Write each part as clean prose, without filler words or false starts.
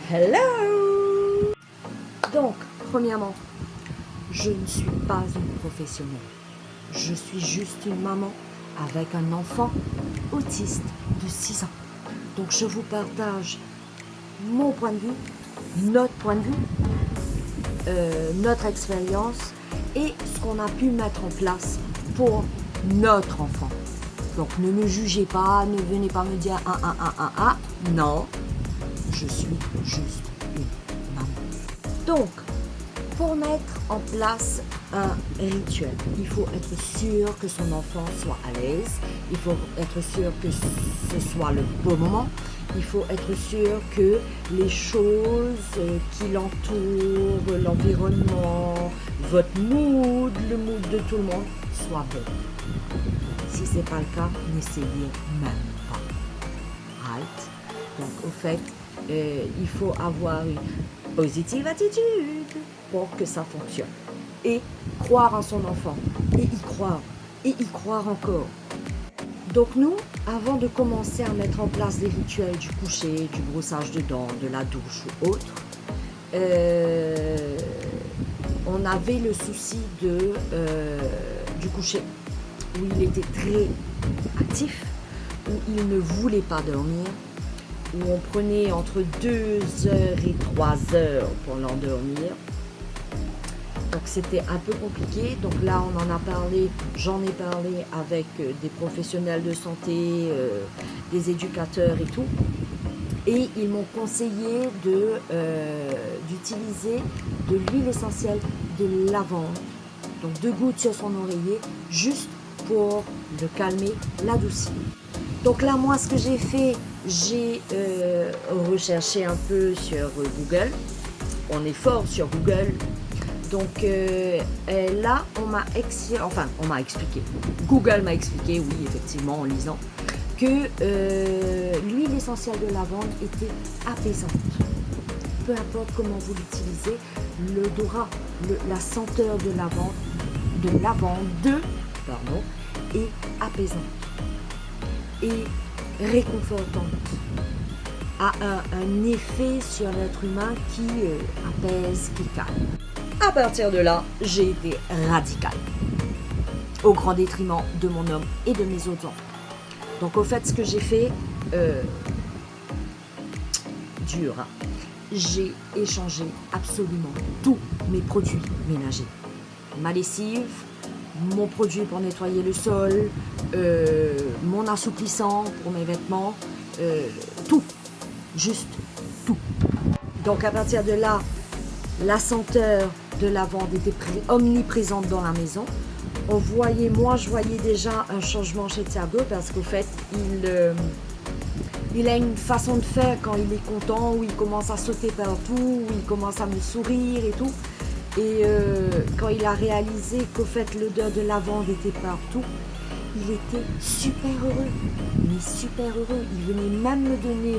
Hello! Donc, premièrement, je ne suis pas une professionnelle. Je suis juste une maman avec un enfant autiste de 6 ans. Donc, je vous partage mon point de vue, notre point de vue, notre expérience et ce qu'on a pu mettre en place pour notre enfant. Donc, ne me jugez pas, ne venez pas me dire non, je suis juste une maman. Donc, pour mettre en place un rituel, il faut être sûr que son enfant soit à l'aise, il faut être sûr que ce soit le bon moment, il faut être sûr que les choses qui l'entourent, l'environnement, votre mood, le mood de tout le monde, soient bons. Si ce n'est pas le cas, n'essayez même pas. Right? Donc, au fait, il faut avoir une positive attitude pour que ça fonctionne. Et croire en son enfant. Et y croire. Et y croire encore. Donc nous, avant de commencer à mettre en place des rituels du coucher, du brossage de dents, de la douche ou autre, on avait le souci du coucher, où il était très actif, où il ne voulait pas dormir, où on prenait entre 2 heures et 3 heures pour l'endormir. Donc c'était un peu compliqué. Donc là on en a parlé, j'en ai parlé avec des professionnels de santé, des éducateurs et tout. Et ils m'ont conseillé d'utiliser de l'huile essentielle de lavande. Donc 2 gouttes sur son oreiller, juste pour le calmer, l'adoucir. Donc là, moi, ce que j'ai fait, j'ai recherché un peu sur Google. On est fort sur Google. Donc là, on m'a expliqué. Google m'a expliqué, oui, effectivement, en lisant, que l'huile essentielle de lavande était apaisante. Peu importe comment vous l'utilisez, l'odorat, la senteur de lavande, est apaisante et réconfortante, a un effet sur l'être humain qui apaise, qui calme. À partir de là, j'ai été radicale, au grand détriment de mon homme et de mes autres enfants. Donc au fait, ce que j'ai fait, dur, hein. J'ai échangé absolument tous mes produits ménagers. Ma lessive, mon produit pour nettoyer le sol, mon assouplissant pour mes vêtements, tout, juste tout. Donc à partir de là, la senteur de lavande était omniprésente dans la maison. Je voyais déjà un changement chez Thiago parce qu'au fait, il a une façon de faire quand il est content, où il commence à sauter partout, où il commence à me sourire et tout. Et quand il a réalisé qu'au fait l'odeur de lavande était partout, il était super heureux, mais super heureux. Il venait même me donner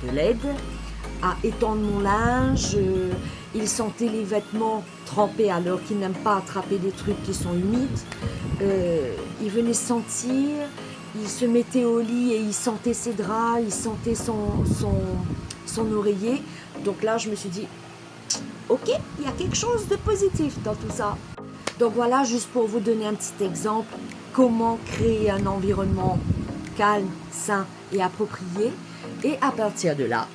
de l'aide à étendre mon linge. Il sentait les vêtements trempés alors qu'il n'aime pas attraper des trucs qui sont humides. Il venait sentir, il se mettait au lit et il sentait ses draps, il sentait son oreiller. Donc là, je me suis dit, ok, il y a quelque chose de positif dans tout ça. Donc voilà, juste pour vous donner un petit exemple, comment créer un environnement calme, sain et approprié. Et à partir de là,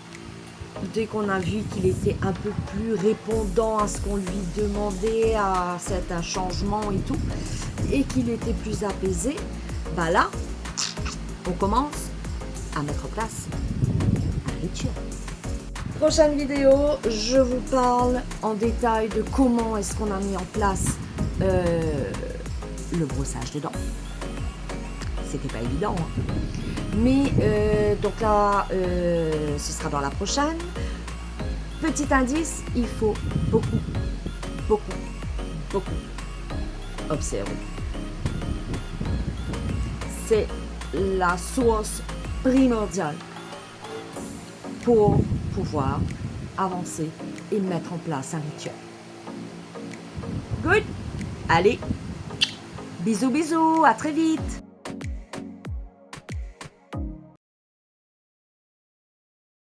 dès qu'on a vu qu'il était un peu plus répondant à ce qu'on lui demandait, à certains changements et tout, et qu'il était plus apaisé, bah là, on commence à mettre en place un rituel. Prochaine vidéo, je vous parle en détail de comment est-ce qu'on a mis en place le brossage de dents. C'était pas évident, hein. Mais donc là, ce sera dans la prochaine. Petit indice, il faut beaucoup observer. C'est la source primordiale pour pouvoir avancer et mettre en place un rituel. Good. Allez, bisous, à très vite.